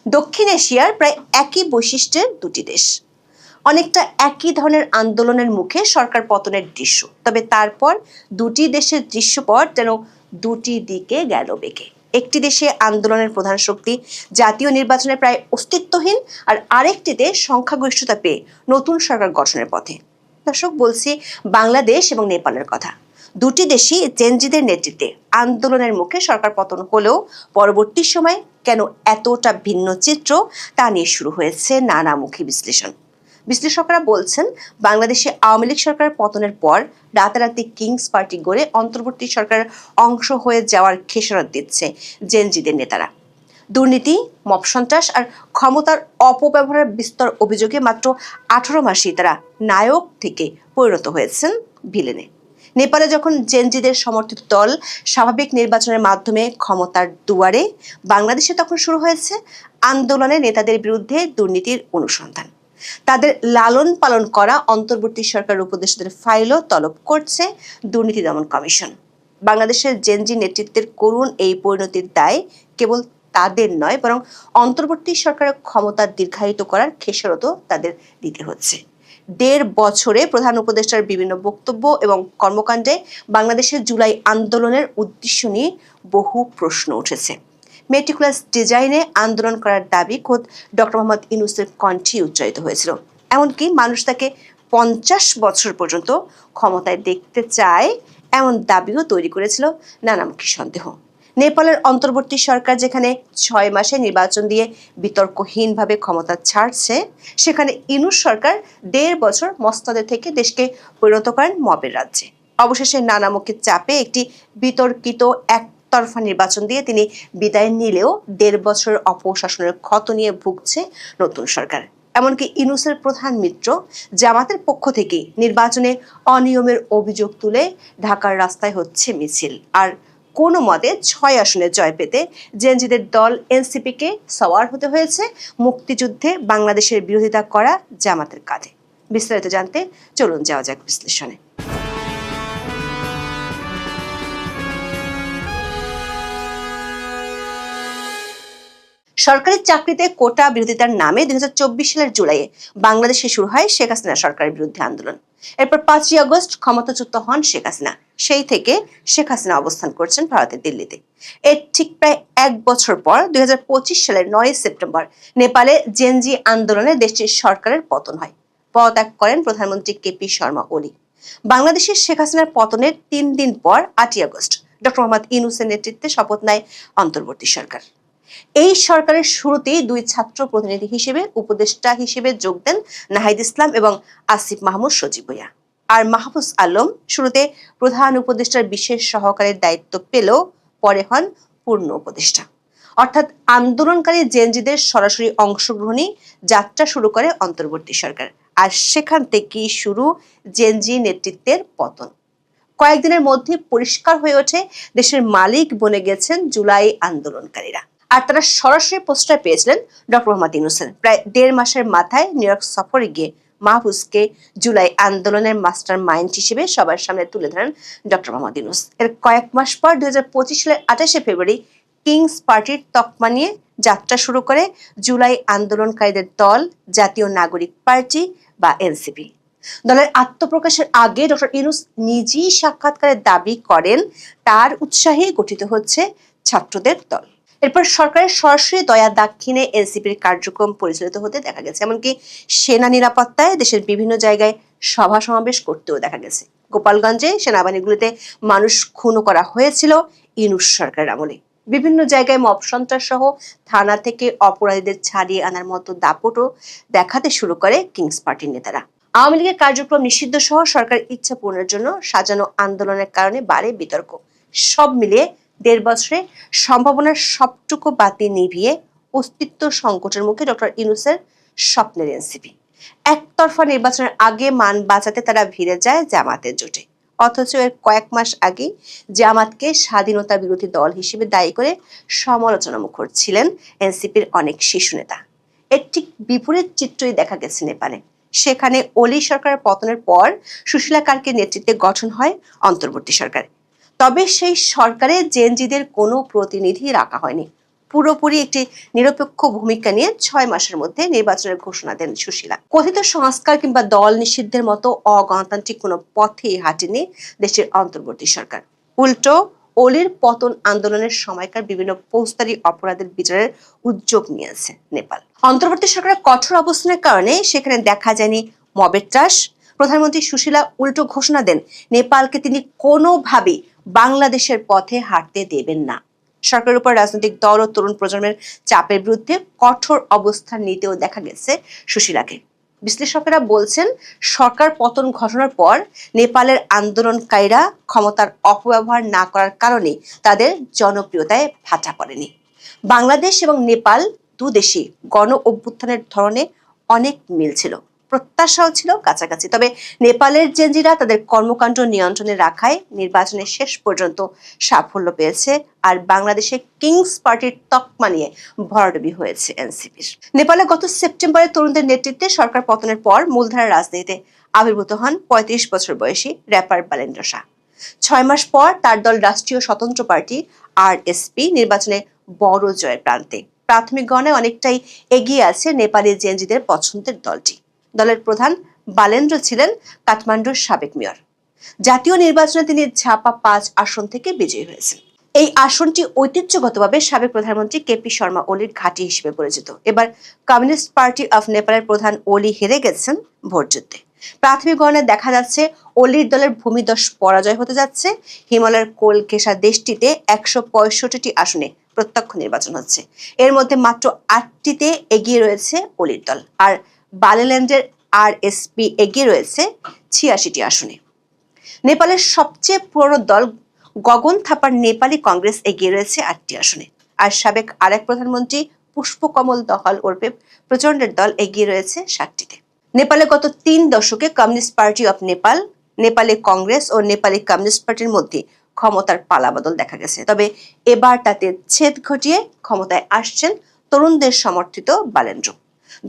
দক্ষিণ এশিয়ার প্রায় একই বৈশিষ্ট্যের দুটি দেশ, অনেকটা একই ধরনের আন্দোলনের মুখে সরকার পতনের দৃশ্য। তবে তারপর দুটি দেশের দৃশ্যপট যেন দুটি দিকে গেল বেঁকে। একটি দেশে আন্দোলনের প্রধান শক্তি জাতীয় নির্বাচনে প্রায় অস্তিত্বহীন, আর আরেকটিতে সংখ্যাগরিষ্ঠতা পেয়ে নতুন সরকার গঠনের পথে। দর্শক, বলছি বাংলাদেশ এবং নেপালের কথা। দুটি দেশই জেনজিদের নেতৃত্বে আন্দোলনের মুখে সরকার পতন হলেও পরবর্তী সময়ে কেন এতটা ভিন্ন চিত্র তা নিয়ে শুরু হয়েছে নানামুখী বিশ্লেষণ। বিশ্লেষকরা বলছেন, বাংলাদেশে আওয়ামী লীগ সরকার পতনের পর রাতারাতি কিংস পার্টি গড়ে অন্তর্বর্তী সরকারের অংশ হয়ে যাওয়ার খেসারত দিচ্ছে জেনজিদের নেতারা। দুর্নীতি, মব সন্ত্রাস আর ক্ষমতার অপব্যবহারের বিস্তর অভিযোগে মাত্র 18 মাসেই তারা নায়ক থেকে পরিণত হয়েছেন ভিলেনে। নেপালে যখন জেনজিদের সমর্থিত দল স্বাভাবিক নির্বাচনের মাধ্যমে ক্ষমতার দুয়ারে, বাংলাদেশে তখন শুরু হয়েছে আন্দোলনের নেতাদের বিরুদ্ধে দুর্নীতির অনুসন্ধান। তাদের লালন পালন করা অন্তর্বর্তী সরকার উপদেষ্টাদের ফাইলও তলব করছে দুর্নীতি দমন কমিশন। বাংলাদেশের জেনজি নেতৃত্বের করুণ এই পরিণতির দায় কেবল তাদের নয়, বরং অন্তর্বর্তী সরকারের ক্ষমতা দীর্ঘায়িত করার খেসারতও তাদের দিতে হচ্ছে। 1.5 বছরে প্রধান উপদেষ্টার বিভিন্ন বক্তব্য এবং কর্মকাণ্ডে বাংলাদেশের জুলাই আন্দোলনের উদ্দেশ্য নিয়ে বহু প্রশ্ন উঠেছে। মেটিকুলাস ডিজাইনে আন্দোলন করার দাবি খোদ ডক্টর মোহাম্মদ ইউনূসের কণ্ঠে উচ্চারিত হয়েছিল। এমনকি মানুষ তাকে 50 বছর পর্যন্ত ক্ষমতায় দেখতে চায় এমন দাবিও তৈরি করেছিল নানামুখী সন্দেহ। নেপালের অন্তর্বর্তী সরকার যেখানে 6 মাসে নির্বাচন দিয়ে বিতর্কহীনভাবে ক্ষমতা ছাড়ছে, সেখানে ইউনূস সরকার 1.5 বছর মস্তদে থেকে দেশকে পরিণত করেন মবের রাজ্যে। অবশেষে নানামুখী চাপে একটি বিতর্কিত একতরফা নির্বাচন দিয়ে তিনি বিদায় নিলেও 1.5 বছরের অপশাসনের ক্ষত নিয়ে ভুগছে নতুন সরকার। এমনকি ইউনূসের প্রধান মিত্র জামাতের পক্ষ থেকে নির্বাচনে অনিয়মের অভিযোগ তুলে ঢাকার রাস্তায় হচ্ছে মিছিল। আর কোনো মতে 6 আসনে জয় পেতে জেনজিদের দল এনসিপিকে সওয়ার হতে হয়েছে মুক্তিযুদ্ধে বাংলাদেশের বিরোধিতা করা জামাতের কাঁধে। বিস্তারিত জানতে চলুন যাওয়া যাক বিশ্লেষণে। সরকারি চাকরিতে কোটা বিরোধিতার নামে 2024 সালের জুলাইয়ে বাংলাদেশে শুরু হয় শেখ হাসিনা সরকারের বিরুদ্ধে আন্দোলন। এরপর 5ই আগস্ট ক্ষমতাচ্যুত হন শেখ হাসিনা। সেই থেকে শেখ হাসিনা অবস্থান করছেন ভারতের দিল্লিতে। এর ঠিক প্রায় 1 বছর পর 2025 সালের 9 সেপ্টেম্বর নেপালে জেনজি আন্দোলনে দেশটির সরকারের পতন হয়। পদত্যাগ করেন প্রধানমন্ত্রী কেপি শর্মা ওলি। বাংলাদেশের শেখ হাসিনার পতনের 3 দিন পর 8ই আগস্ট ডক্টর মোহাম্মদ ইউনূসের নেতৃত্বে শপথ নেয় অন্তর্বর্তী সরকার। এই সরকারের শুরুতেই 2 ছাত্র প্রতিনিধি হিসেবে উপদেষ্টা হিসেবে যোগ দেন নাহিদ ইসলাম এবং আসিফ মাহমুদ সজীব ভুঁইয়া। আর মাহফুজ আলম শুরুতে প্রধান উপদেষ্টার বিশেষ সহকারীর দায়িত্ব পেলেও পরে হন পূর্ণ উপদেষ্টা। অর্থাৎ আন্দোলনকারী জেনজিদের সরাসরি অংশগ্রহণী যাত্রা শুরু করে অন্তর্বর্তী সরকার। আর সেখান থেকেই শুরু জেনজি নেতৃত্বের পতন। কয়েকদিনের মধ্যে পরিষ্কার হয়ে ওঠে দেশের মালিক বনে গেছেন জুলাই আন্দোলনকারীরা। আর তারা সরাসরি প্রশ্রয় পেয়েছিলেন ডক্টর মোহাম্মদ ইউনূসের। প্রায় 1.5 মাসের মাথায় নিউ ইয়র্ক সফরে গিয়ে মাহফুজকে জুলাই আন্দোলনের মাস্টার মাইন্ড হিসেবে সবার সামনে তুলে ধরেন ডক্টর মোহাম্মদ ইউনূস। এর কয়েক মাস পর 2025 সালের 28শে ফেব্রুয়ারি কিংস পার্টির তকমা নিয়ে যাত্রা শুরু করে জুলাই আন্দোলনকারীদের দল জাতীয় নাগরিক পার্টি বা এনসিপি। দলের আত্মপ্রকাশের আগে ডক্টর ইউনূস নিজেই সাক্ষাৎকারে দাবি করেন তার উৎসাহে গঠিত হচ্ছে ছাত্রদের দল। এরপর সরকারের সরাসরি দয়া দাক্ষিণে এনসিপির কার্যক্রম পরিচালিত হতে দেখা গেছে। এমনকি সেনা নিরাপত্তায় দেশের বিভিন্ন জায়গায় সভা সমাবেশ করতেও দেখা গেছে। গোপালগঞ্জে সেনাবাহিনীগুলিতে মানুষ খুনও করা হয়েছিল ইউনূস সরকারের আমলে। বিভিন্ন জায়গায় মব সন্ত্রাস সহ থানা থেকে অপরাধীদের ছাড়িয়ে আনার মতো দাপটও দেখাতে শুরু করে কিংস পার্টির নেতারা। আওয়ামী লীগের কার্যক্রম নিষিদ্ধ সহ সরকার ইচ্ছা পূরণের জন্য সাজানো আন্দোলনের কারণে বাড়ে বিতর্ক। সব মিলিয়ে 1.5 বছরে সম্ভাবনার সবটুকু বাতি নিভিয়ে অস্তিত্ব সংকটের মুখে ডক্টর ইউনূসের স্বপ্নের এনসিপি। একতরফা নির্বাচনের আগে মান বাঁচাতে তারা ভিড়ে যায় জামাতের জোটে। অথচ এর কয়েক মাস আগে জামাতকে স্বাধীনতা বিরোধী দল হিসেবে দায়ী করে সমালোচনা মুখর ছিলেন এনসিপির অনেক শীর্ষ নেতা। এর ঠিক বিপরীত চিত্রই দেখা গেছে নেপালে। সেখানে ওলি সরকারের পতনের পর সুশীলা কার্কের নেতৃত্বে গঠন হয় অন্তর্বর্তী সরকার। তবে সেই সরকারে জেনজিদের কোনো প্রতিনিধি রাখা হয়নি। পুরোপুরি একটি নিরপেক্ষ ভূমিকা নিয়ে 6 মাসের মধ্যে নির্বাচনের ঘোষণা দেন সুশীলা। কথিত সংস্কার কিংবা দল নিষিদ্ধের মতো অগণতান্ত্রিক কোনো পথেই হাঁটেনি দেশের অন্তর্বর্তী সরকার। উল্টো অলির পতন আন্দোলনের সময়কার বিভিন্ন ফৌজদারি অপরাধের বিচারের উদ্যোগ নিয়েছে নেপাল। অন্তর্বর্তী সরকারের কঠোর অবস্থানের কারণে সেখানে দেখা যায়নি মবের ত্রাস। প্রধানমন্ত্রী সুশীলা উল্টো ঘোষণা দেন নেপালকে তিনি কোনোভাবেই বাংলাদেশের পথে হাঁটতে দেবেন না। সরকারের উপর রাজনৈতিক দল ও তরুণ প্রজন্মের চাপের বিরুদ্ধে কঠোর অবস্থান নিতেও দেখা গেছে সুশীলাকে। বিশ্লেষকেরা বলছেন, সরকার পতন ঘটনার পর নেপালের আন্দোলনকারীরা ক্ষমতার অপব্যবহার না করার কারণে তাদের জনপ্রিয়তায় ভাটা পড়েনি। বাংলাদেশ এবং নেপাল দুদেশই গণ অভ্যুত্থানের ধরনে অনেক মিল ছিল, প্রত্যাশাও ছিল কাছাকাছি। তবে নেপালের জেনজিরা তাদের কর্মকাণ্ড নিয়ন্ত্রণে রাখায় নির্বাচনের শেষ পর্যন্ত সাফল্য পেয়েছে, আর বাংলাদেশে কিংস পার্টির তকমা নিয়ে ভরাডুবি হয়েছে এনসিপির। নেপালে গত সেপ্টেম্বরে তরুণদের নেতৃত্বে সরকার পতনের পর মূলধারার রাজনীতিতে আবির্ভূত হন ৩৫ বছর বয়সী র্যাপার বালেন্দ্র শাহ। 6 মাস পর তার দল রাষ্ট্রীয় স্বতন্ত্র পার্টি আরএসপি নির্বাচনে বড় জয়ের প্রান্তে। প্রাথমিক গণনায় অনেকটাই এগিয়ে আছে নেপালি জেনজিদের পছন্দের দলটি। দলের প্রধান বালেন্দ্র ছিলেন কাঠমান্ডুর সাবেক মেয়র। জাতীয় নির্বাচনে তিনি ঝাপা 5 আসন থেকে বিজয়ী হয়েছেন। এই আসনটি ঐতিহ্যগতভাবে সাবেক প্রধানমন্ত্রী কেপি শর্মা ওলির ঘাঁটি হিসেবে পরিচিত। এবার কমিউনিস্ট পার্টি অফ নেপালের প্রধান ওলি হেরে গেছেন ভোটযুদ্ধে। প্রাথমিক গণনায় দেখা যাচ্ছে ওলির দলের ভূমিদশ পরাজয় হতে যাচ্ছে। হিমালয়ের কোল ঘেঁষা দেশটিতে 165টি আসনে প্রত্যক্ষ নির্বাচন হচ্ছে। এর মধ্যে মাত্র 8টিতে এগিয়ে রয়েছে ওলির দল, আর বালেল্যান্ডের আরএসপি এগিয়ে রয়েছে 86টি আসনে। নেপালের সবচেয়ে পুরনো দল গগন থাপার নেপালি কংগ্রেস এগিয়ে রয়েছে 8টি আসনে, আর সাবেক আরেক প্রধানমন্ত্রী পুষ্পকমল দহাল ওরফে প্রচন্ডের দল এগিয়ে রয়েছে 7টিতে। নেপালে গত 3 দশকে communist party of Nepal, Nepali Congress ও নেপালি কমিউনিস্ট পার্টির মধ্যে ক্ষমতার পালাবদল দেখা গেছে। তবে এবার তাতে ছেদ ঘটিয়ে ক্ষমতায় আসছেন তরুণদের সমর্থিত বালেন্দ্র।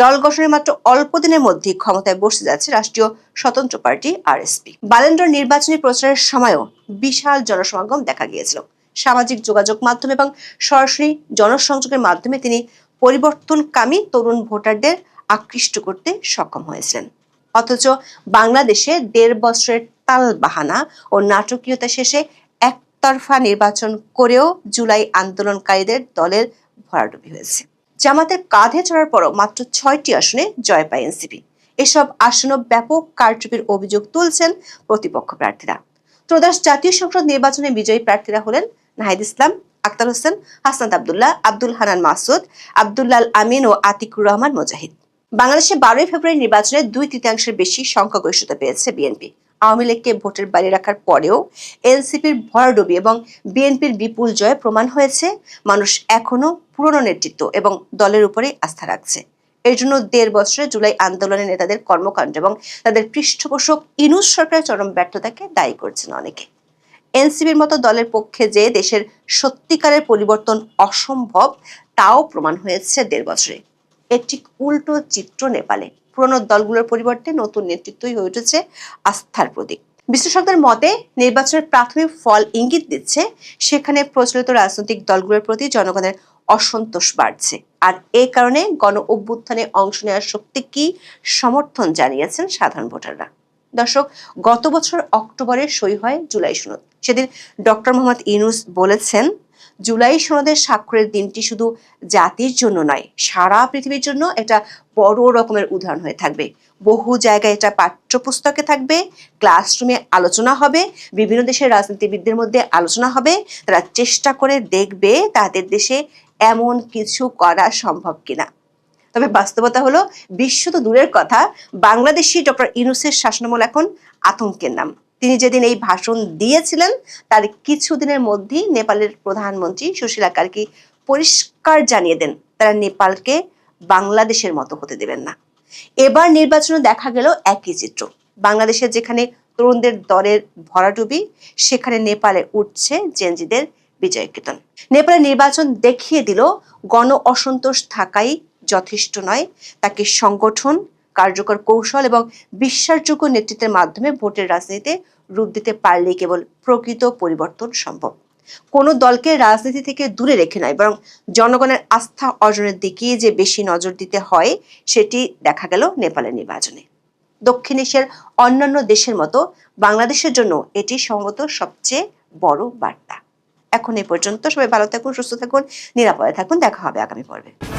দল গঠনের মাত্র অল্প দিনের মধ্যে ক্ষমতায় বসে যাচ্ছে রাষ্ট্রীয় স্বতন্ত্র পার্টি আরএসপি। বালেন্দ্র নির্বাচনী প্রচারের সময়ও বিশাল জনসমাগম দেখা গিয়েছিল। সামাজিক যোগাযোগ মাধ্যম এবং সরাসরি জনসংযোগের মাধ্যমে তিনি পরিবর্তনকামী তরুণ ভোটারদের আকৃষ্ট করতে সক্ষম হয়েছিলেন। অথচ বাংলাদেশে 1.5 বছরের তালবাহানা ও নাটকীয়তা শেষে একতরফা নির্বাচন করেও জুলাই আন্দোলনকারীদের দলের ভরাডুবি হয়েছে। জামাতের কাঁধে চড়ার পরও মাত্র 6টি আসনে জয় পায় এনসিপি। এসব আসনে ব্যাপক কারচুপির অভিযোগ তুলছেন প্রতিপক্ষ প্রার্থীরা। ত্রয়োদশ জাতীয় সংসদ নির্বাচনে বিজয়ী প্রার্থীরা হলেন নাহিদ ইসলাম, আক্তার হোসেন, হাসনাত আব্দুল্লাহ, আব্দুল হানান মাসুদ, আব্দুল্লাল আমিন ও আতিকুর রহমান মুজাহিদ। বাংলাদেশে 12 ফেব্রুয়ারি নির্বাচনে 2/3 বেশি সংখ্যাগরিষ্ঠতা পেয়েছে বিএনপি। আওয়ামী লীগকে ভোটের বাইরে রাখার পরেও এনসিপির ভরাডুবি এবং বিএনপির বিপুল জয় প্রমাণ হয়েছে মানুষ এখনো পুরনো নেতৃত্ব এবং দলের উপরে আস্থা রাখছে। এর জন্য 1.5 বছরে জুলাই আন্দোলনের নেতাদের কর্মকাণ্ড এবং তাদের পৃষ্ঠপোষক ইনুস সরকারের চরম ব্যর্থতাকে দায়ী করছেন অনেকে। এনসিপির মতো দলের পক্ষে যে দেশের সত্যিকারের পরিবর্তন অসম্ভব তাও প্রমাণ হয়েছে 1.5 বছরে। এর ঠিক উল্টো চিত্র নেপালে। পুরনো দলগুলোর পরিবর্তে নতুন নেতৃত্বই হয়ে উঠেছে আস্থার প্রতীক। বিশ্লেষকদের মতে নির্বাচনের প্রাথমিক ফল ইঙ্গিত দিচ্ছে সেখানে প্রচলিত রাজনৈতিক দলগুলোর প্রতি জনগণের অসন্তোষ বাড়ছে, আর এই কারণে গণ অভ্যুত্থানে অংশ নেওয়ার শক্তি কি সমর্থন জানিয়েছেন সাধারণ ভোটাররা। দর্শক, গত বছর অক্টোবরে সই হয় জুলাই সনদ। সেদিন ডক্টর মোহাম্মদ ইউনূস বলেছেন, জুলাই সনদের স্বাক্ষরের দিনটি শুধু জাতির জন্য নয়, সারা পৃথিবীর জন্য একটা বড় রকমের উদাহরণ হয়ে থাকবে। বহু জায়গায় এটা পাঠ্যপুস্তকে থাকবে, ক্লাসরুমে আলোচনা হবে, বিভিন্ন দেশের রাজনীতিবিদদের মধ্যে আলোচনা হবে। তারা চেষ্টা করে দেখবে তাদের দেশে এমন কিছু করা সম্ভব কিনা। তবে বাস্তবতা হলো, বিশ্ব তো দূরের কথা, বাংলাদেশি ডক্টর ইউনূসের শাসনামল এখন আতঙ্কের নাম। তিনি যেদিন এই ভাষণ দিয়েছিলেন তার কিছুদিনের মধ্যেই নেপালের প্রধানমন্ত্রী সুশীলা কার্কি পরিষ্কার জানিয়ে দেন তারা নেপালকে বাংলাদেশের মতো হতে দেবেন না। এবার নির্বাচনে দেখা গেল একই চিত্র। বাংলাদেশে যেখানে তরুণদের দলের ভরাডুবি, সেখানে নেপালে উঠছে জেনজিদের বিজয় কীর্তন। নেপালের নির্বাচন দেখিয়ে দিল গণ অসন্তোষ থাকাই যথেষ্ট নয়, তাকে সংগঠন, কার্যকর কৌশল এবং বিশ্বাসযোগ্য নেতৃত্বের মাধ্যমে ভোটের রাজনীতিতে রূপ দিতে পারলেই কেবল প্রকৃত পরিবর্তন সম্ভব। কোনো দলকে রাজনীতি থেকে দূরে রেখে নয়, বরং জনগণের আস্থা অর্জনের দিকে যে বেশি নজর দিতে হয় সেটি দেখা গেল নেপালের নির্বাচনে। দক্ষিণ এশিয়ার অন্যান্য দেশের মতো বাংলাদেশের জন্য এটি সম্ভবত সবচেয়ে বড় বার্তা। এখন এ পর্যন্ত। সবাই ভালো থাকুন, সুস্থ থাকুন, নিরাপদে থাকুন। দেখা হবে আগামী পর্বে।